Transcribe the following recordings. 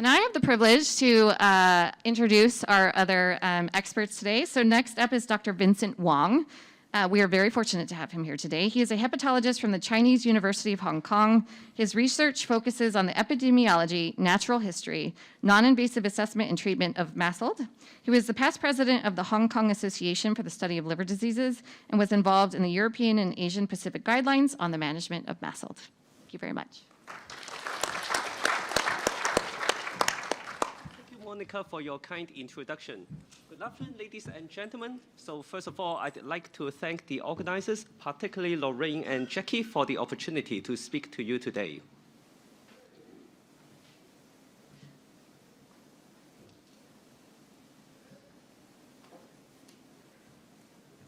So now I have the privilege to introduce our other experts today. So next up is Dr. Vincent Wong. We are very fortunate to have him here today. He is a hepatologist from the Chinese University of Hong Kong. His research focuses on the epidemiology, natural history, non-invasive assessment and treatment of MASLD. He was the past president of the Hong Kong Association for the Study of Liver Diseases and was involved in the European and Asian Pacific guidelines on the management of MASLD. Thank you very much. Monica, for your kind introduction. Good afternoon, ladies and gentlemen. So first of all, I'd like to thank the organizers, particularly Lorraine and Jackie, for the opportunity to speak to you today.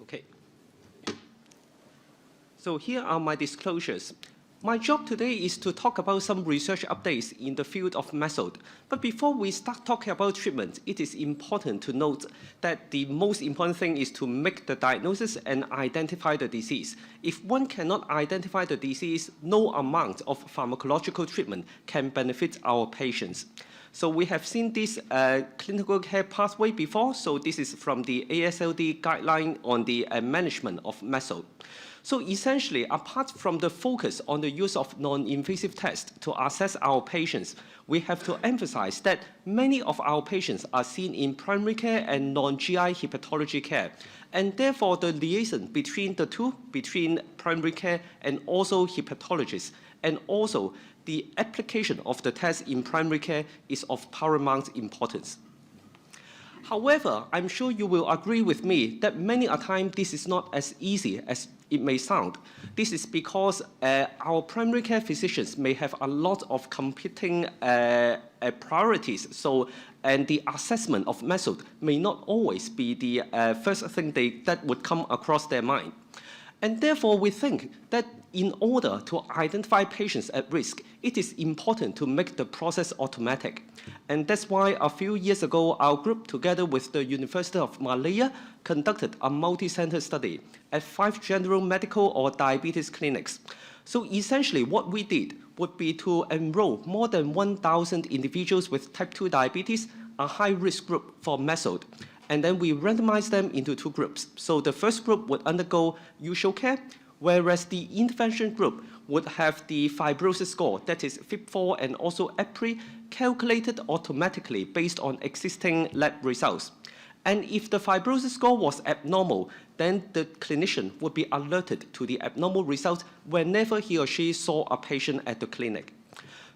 Okay. So here are my disclosures. My job today is to talk about some research updates in the field of MASLD. But before we start talking about treatment, it is important to note that the most important thing is to make the diagnosis and identify the disease. If one cannot identify the disease, no amount of pharmacological treatment can benefit our patients. So we have seen this clinical care pathway before. So this is from the AASLD guideline on the management of MASLD. So essentially, apart from the focus on the use of non-invasive tests to assess our patients, we have to emphasize that many of our patients are seen in primary care and non-GI hepatology care. And therefore, the liaison between the two, between primary care and also hepatologists, and also the application of the test in primary care is of paramount importance. However, I'm sure you will agree with me that many a time this is not as easy as it may sound. This is because our primary care physicians may have a lot of competing priorities. And the assessment of MASLD may not always be the first thing that would come across their mind. And therefore, we think that in order to identify patients at risk, it is important to make the process automatic. And that's why a few years ago, our group, together with the University of Malaya, conducted a multi-center study at 5 general medical or diabetes clinics. So essentially, what we did would be to enroll more than 1,000 individuals with type 2 diabetes, a high-risk group for MASLD. And then we randomized them into 2 groups. So the first group would undergo usual care, whereas the intervention group would have the fibrosis score, that is FIB4 and also EPRI, calculated automatically based on existing lab results. And if the fibrosis score was abnormal, then the clinician would be alerted to the abnormal results whenever he or she saw a patient at the clinic.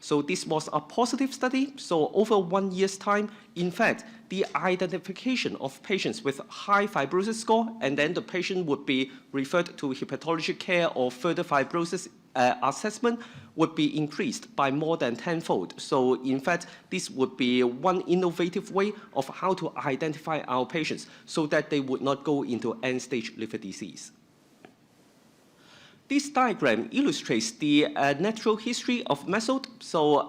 So this was a positive study. So over 1 year's time, in fact, the identification of patients with high fibrosis score, and then the patient would be referred to hepatology care or further fibrosis assessment would be increased by more than 10-fold. So in fact, this would be one innovative way of how to identify our patients so that they would not go into end-stage liver disease. This diagram illustrates the natural history of MASLD. So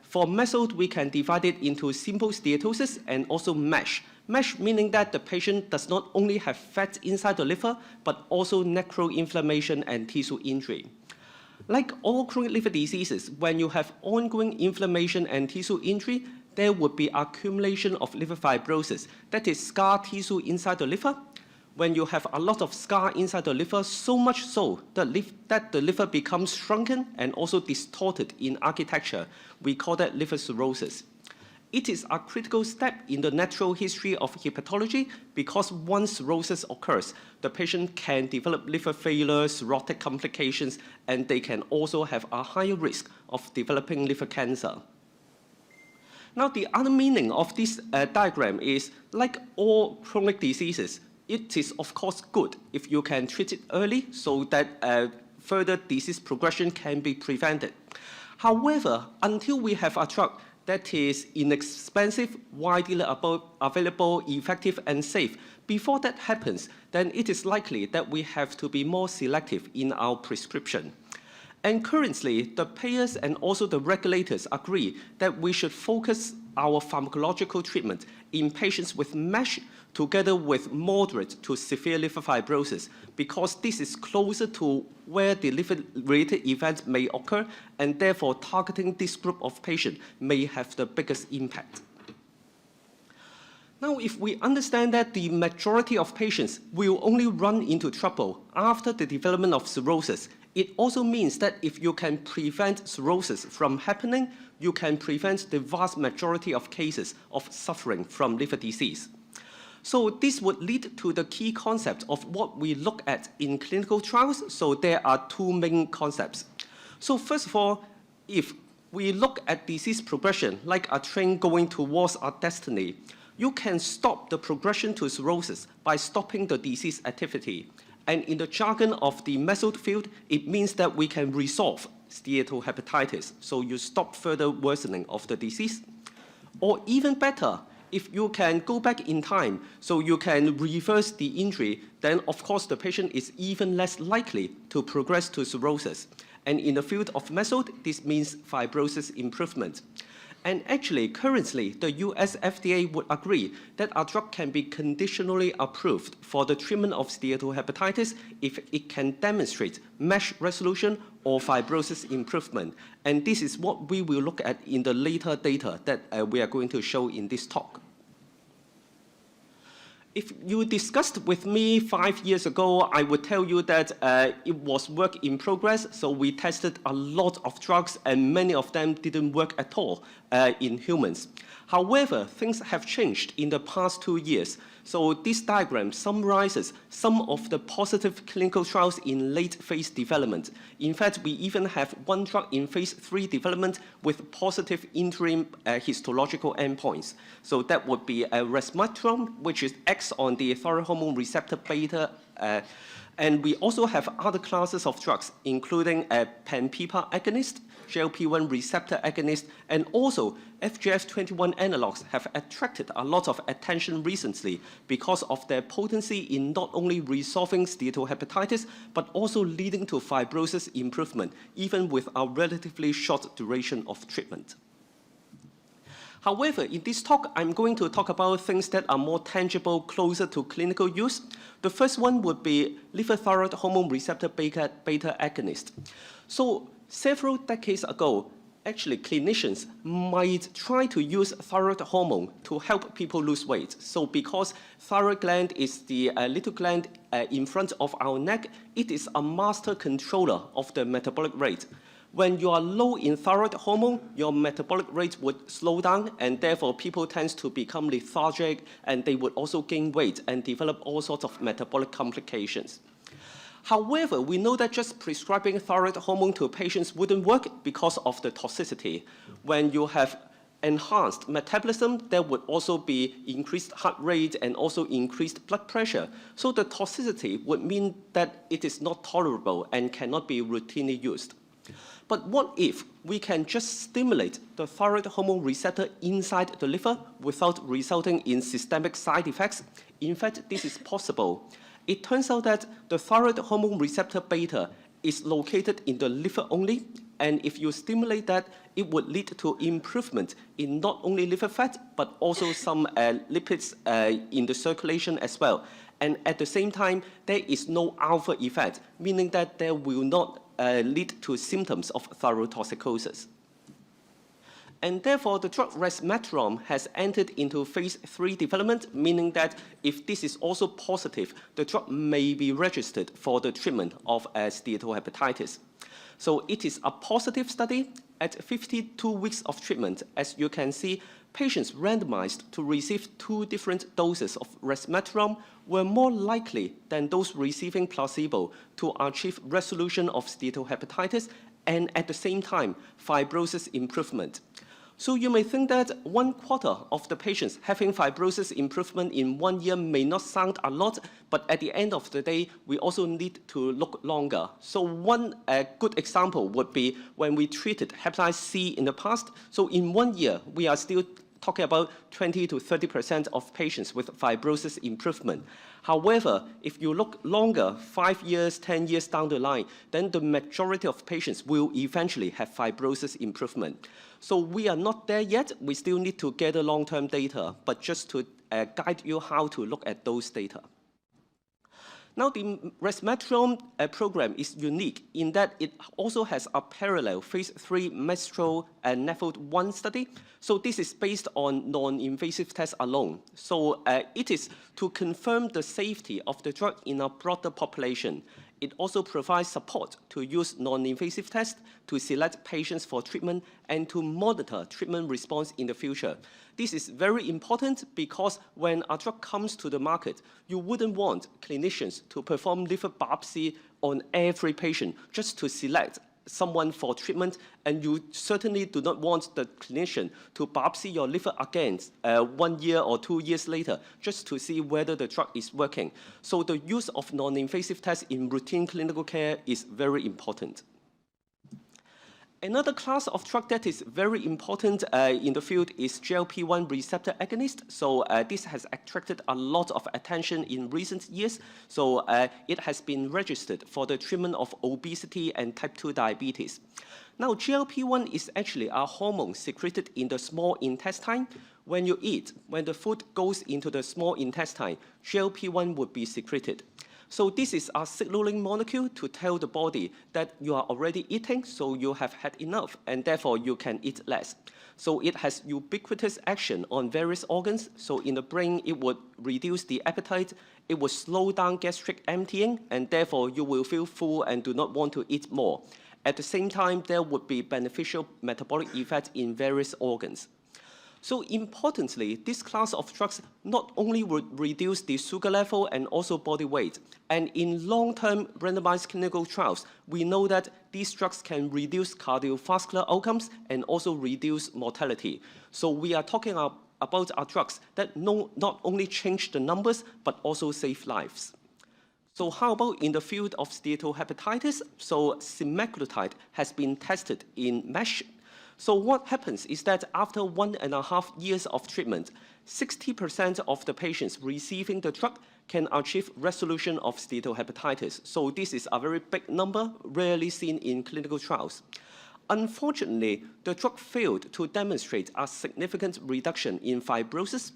for MASLD, we can divide it into simple steatosis and also MASH. MASH meaning that the patient does not only have fat inside the liver, but also necroinflammation and tissue injury. Like all chronic liver diseases, when you have ongoing inflammation and tissue injury, there would be accumulation of liver fibrosis, that is scar tissue inside the liver. When you have a lot of scar inside the liver, so much so that the liver becomes shrunken and also distorted in architecture, we call that liver cirrhosis. It is a critical step in the natural history of hepatology because once cirrhosis occurs, the patient can develop liver failure, cirrhotic complications, and they can also have a higher risk of developing liver cancer. Now, the other meaning of this diagram is, like all chronic diseases, it is, of course, good if you can treat it early so that further disease progression can be prevented. However, until we have a drug that is inexpensive, widely available, effective, and safe, before that happens, then it is likely that we have to be more selective in our prescription. And currently, the payers and also the regulators agree that we should focus our pharmacological treatment in patients with MASH together with moderate to severe liver fibrosis, because this is closer to where the liver-related events may occur, and therefore targeting this group of patients may have the biggest impact. Now, if we understand that the majority of patients will only run into trouble after the development of cirrhosis, it also means that if you can prevent cirrhosis from happening, you can prevent the vast majority of cases of suffering from liver disease. So this would lead to the key concept of what we look at in clinical trials. So there are two main concepts. So first of all, if we look at disease progression like a train going towards our destiny, you can stop the progression to cirrhosis by stopping the disease activity. And in the jargon of the MASLD field, it means that we can resolve steatohepatitis, so you stop further worsening of the disease. Or even better, if you can go back in time, so you can reverse the injury, then of course the patient is even less likely to progress to cirrhosis. And in the field of MASLD, this means fibrosis improvement. And actually, currently, the US FDA would agree that a drug can be conditionally approved for the treatment of steatohepatitis if it can demonstrate MASH resolution or fibrosis improvement. And this is what we will look at in the later data that we are going to show in this talk. If you discussed with me 5 years ago, I would tell you that it was work in progress. So we tested a lot of drugs and many of them didn't work at all in humans. However, things have changed in the past 2 years. So this diagram summarizes some of the positive clinical trials in late phase development. In fact, we even have one drug in phase 3 development with positive interim histological endpoints. So that would be resmetirom, which acts on the thyroid hormone receptor beta. And we also have other classes of drugs, including a pan-PPAR agonist, GLP-1 receptor agonist, and also FGF21 analogs have attracted a lot of attention recently because of their potency in not only resolving steatohepatitis, but also leading to fibrosis improvement, even with a relatively short duration of treatment. However, in this talk, I'm going to talk about things that are more tangible, closer to clinical use. The first one would be liver thyroid hormone receptor beta agonist. So several decades ago, actually clinicians might try to use thyroid hormone to help people lose weight. So because thyroid gland is the little gland in front of our neck, it is a master controller of the metabolic rate. When you are low in thyroid hormone, your metabolic rate would slow down, and therefore people tend to become lethargic, and they would also gain weight and develop all sorts of metabolic complications. However, we know that just prescribing thyroid hormone to patients wouldn't work because of the toxicity. When you have enhanced metabolism, there would also be increased heart rate and also increased blood pressure. So the toxicity would mean that it is not tolerable and cannot be routinely used. But what if we can just stimulate the thyroid hormone receptor inside the liver without resulting in systemic side effects? In fact, this is possible. It turns out that the thyroid hormone receptor beta is located in the liver only, and if you stimulate that, it would lead to improvement in not only liver fat, but also some lipids in the circulation as well. And at the same time, there is no alpha effect, meaning that there will not lead to symptoms of thyrotoxicosis. And therefore, the drug resmetirom has entered into phase 3 development, meaning that if this is also positive, the drug may be registered for the treatment of steatohepatitis. So it is a positive study. At 52 weeks of treatment, as you can see, patients randomized to receive 2 different doses of resmetirom were more likely than those receiving placebo to achieve resolution of steatohepatitis and at the same time, fibrosis improvement. So you may think that 1/4 of the patients having fibrosis improvement in 1 year may not sound a lot, but at the end of the day, we also need to look longer. So one good example would be when we treated hepatitis C in the past. So in 1 year, we are still talking about 20 to 30% of patients with fibrosis improvement. However, if you look longer, 5 years, 10 years down the line, then the majority of patients will eventually have fibrosis improvement. So we are not there yet. We still need to gather long-term data, but just to guide you how to look at those data. Now, the resmetirom program is unique in that it also has a parallel phase 3 MASLD and NAFLD-1 study. So this is based on non-invasive tests alone. So it is to confirm the safety of the drug in a broader population. It also provides support to use non-invasive tests to select patients for treatment and to monitor treatment response in the future. This is very important because when a drug comes to the market, you wouldn't want clinicians to perform liver biopsy on every patient just to select someone for treatment, and you certainly do not want the clinician to biopsy your liver again 1 year or 2 years later just to see whether the drug is working. So the use of non-invasive tests in routine clinical care is very important. Another class of drug that is very important in the field is GLP-1 receptor agonist. So this has attracted a lot of attention in recent years. So it has been registered for the treatment of obesity and type 2 diabetes. Now, GLP-1 is actually a hormone secreted in the small intestine. When you eat, when the food goes into the small intestine, GLP-1 would be secreted. So this is a signaling molecule to tell the body that you are already eating, so you have had enough, and therefore you can eat less. So it has ubiquitous action on various organs. So in the brain, it would reduce the appetite, it would slow down gastric emptying, and therefore you will feel full and do not want to eat more. At the same time, there would be beneficial metabolic effects in various organs. So importantly, this class of drugs not only would reduce the sugar level and also body weight, and in long-term randomized clinical trials, we know that these drugs can reduce cardiovascular outcomes and also reduce mortality. So we are talking about our drugs that not only change the numbers, but also save lives. So how about in the field of steatohepatitis? So semaglutide has been tested in MASH. So what happens is that after 1.5 years of treatment, 60% of the patients receiving the drug can achieve resolution of steatohepatitis. So this is a very big number, rarely seen in clinical trials. Unfortunately, the drug failed to demonstrate a significant reduction in fibrosis.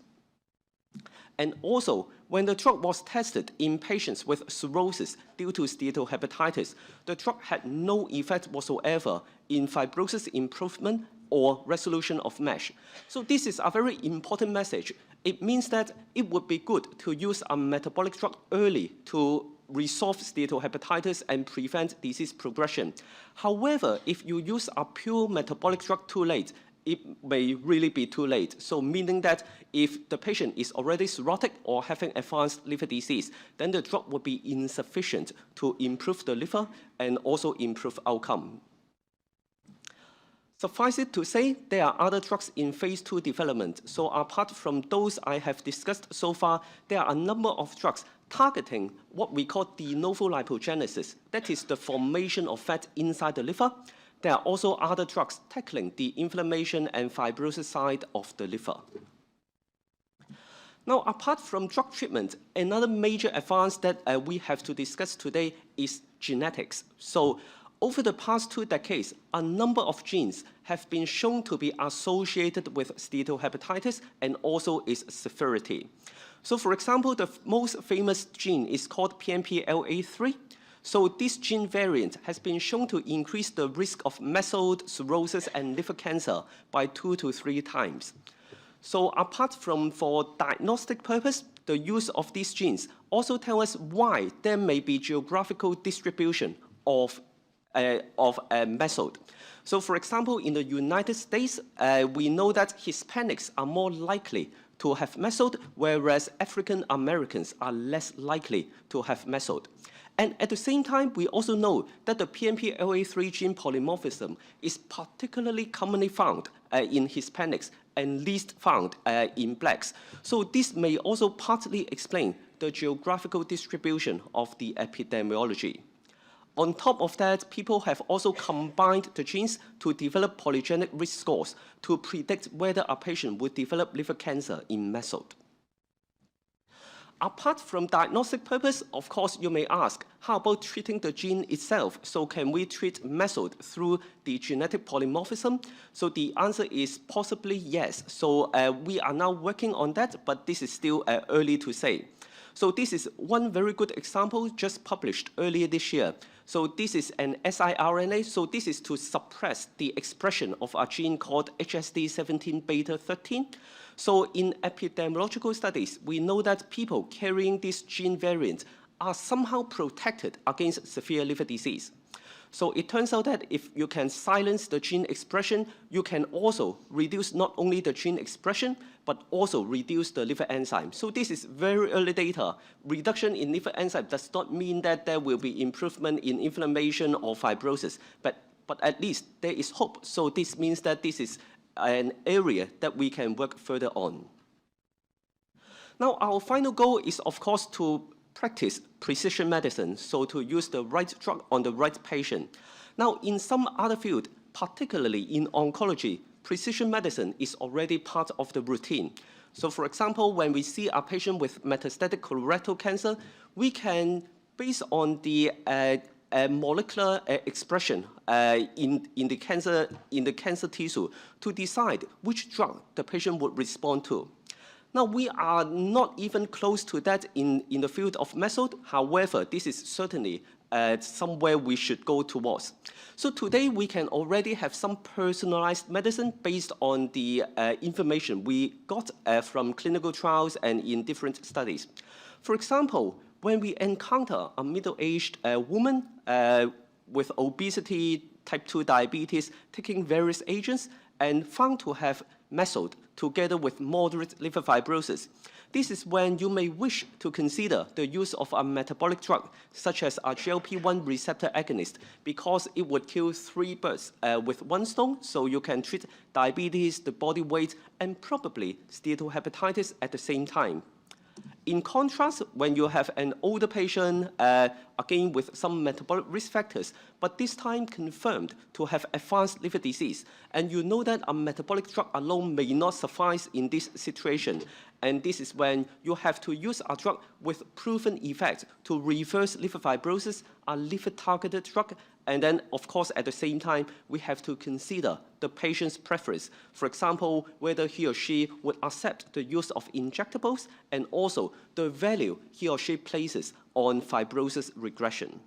And also, when the drug was tested in patients with cirrhosis due to steatohepatitis, the drug had no effect whatsoever in fibrosis improvement or resolution of MASH. So this is a very important message. It means that it would be good to use a metabolic drug early to resolve steatohepatitis and prevent disease progression. However, if you use a pure metabolic drug too late, it may really be too late. So meaning that if the patient is already cirrhotic or having advanced liver disease, then the drug would be insufficient to improve the liver and also improve outcome. Suffice it to say, there are other drugs in phase 2 development. So apart from those I have discussed so far, there are a number of drugs targeting what we call de novo lipogenesis, that is the formation of fat inside the liver. There are also other drugs tackling the inflammation and fibrosis side of the liver. Now, apart from drug treatment, another major advance that we have to discuss today is genetics. So over the past 2 decades, a number of genes have been shown to be associated with steatohepatitis and also its severity. So for example, the most famous gene is called PNPLA3. So this gene variant has been shown to increase the risk of MASLD, cirrhosis, and liver cancer by 2 to 3 times. So apart from for diagnostic purpose, the use of these genes also tell us why there may be geographical distribution of MASLD. So for example, in the United States, we know that Hispanics are more likely to have MASLD, whereas African Americans are less likely to have MASLD. And at the same time, we also know that the PNPLA3 gene polymorphism is particularly commonly found in Hispanics and least found in blacks. So this may also partly explain the geographical distribution of the epidemiology. On top of that, people have also combined the genes to develop polygenic risk scores to predict whether a patient would develop liver cancer in MASLD. Apart from diagnostic purpose, of course, you may ask, how about treating the gene itself? So can we treat MASLD through the genetic polymorphism? So the answer is possibly yes. So we are now working on that, but this is still early to say. So this is one very good example just published earlier this year. So this is an siRNA. So this is to suppress the expression of a gene called HSD17 beta 13. So in epidemiological studies, we know that people carrying this gene variant are somehow protected against severe liver disease. So it turns out that if you can silence the gene expression, you can also reduce not only the gene expression, but also reduce the liver enzyme. So this is very early data. Reduction in liver enzyme does not mean that there will be improvement in inflammation or fibrosis, but at least there is hope. So this means that this is an area that we can work further on. Now, our final goal is, of course, to practice precision medicine, so to use the right drug on the right patient. Now, in some other field, particularly in oncology, precision medicine is already part of the routine. So, for example, when we see a patient with metastatic colorectal cancer, we can, based on the molecular expression in the cancer tissue to decide which drug the patient would respond to. Now, we are not even close to that in the field of MASLD. However, this is certainly somewhere we should go towards. So today, we can already have some personalized medicine based on the information we got from clinical trials and in different studies. For example, when we encounter a middle-aged woman with obesity, type 2 diabetes, taking various agents, and found to have MASLD together with moderate liver fibrosis, this is when you may wish to consider the use of a metabolic drug, such as a GLP-1 receptor agonist, because it would kill 3 birds with 1 stone, so you can treat diabetes, the body weight, and probably steatohepatitis at the same time. In contrast, when you have an older patient, again with some metabolic risk factors, but this time confirmed to have advanced liver disease, and you know that a metabolic drug alone may not suffice in this situation, and this is when you have to use a drug with proven effect to reverse liver fibrosis, a liver-targeted drug, and then, of course, at the same time, we have to consider the patient's preference. For example, whether he or she would accept the use of injectables and also the value he or she places on fibrosis regression.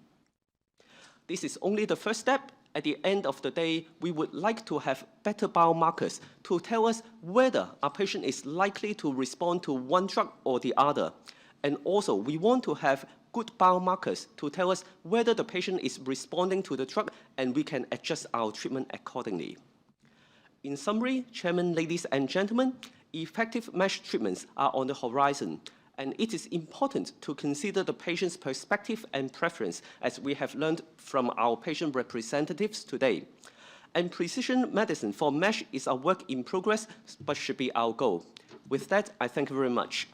This is only the first step. At the end of the day, we would like to have better biomarkers to tell us whether a patient is likely to respond to one drug or the other. And also, we want to have good biomarkers to tell us whether the patient is responding to the drug, and we can adjust our treatment accordingly. In summary, Chairman, ladies and gentlemen, effective MASH treatments are on the horizon, and it is important to consider the patient's perspective and preference, as we have learned from our patient representatives today. And precision medicine for MASH is a work in progress, but should be our goal. With that, I thank you very much.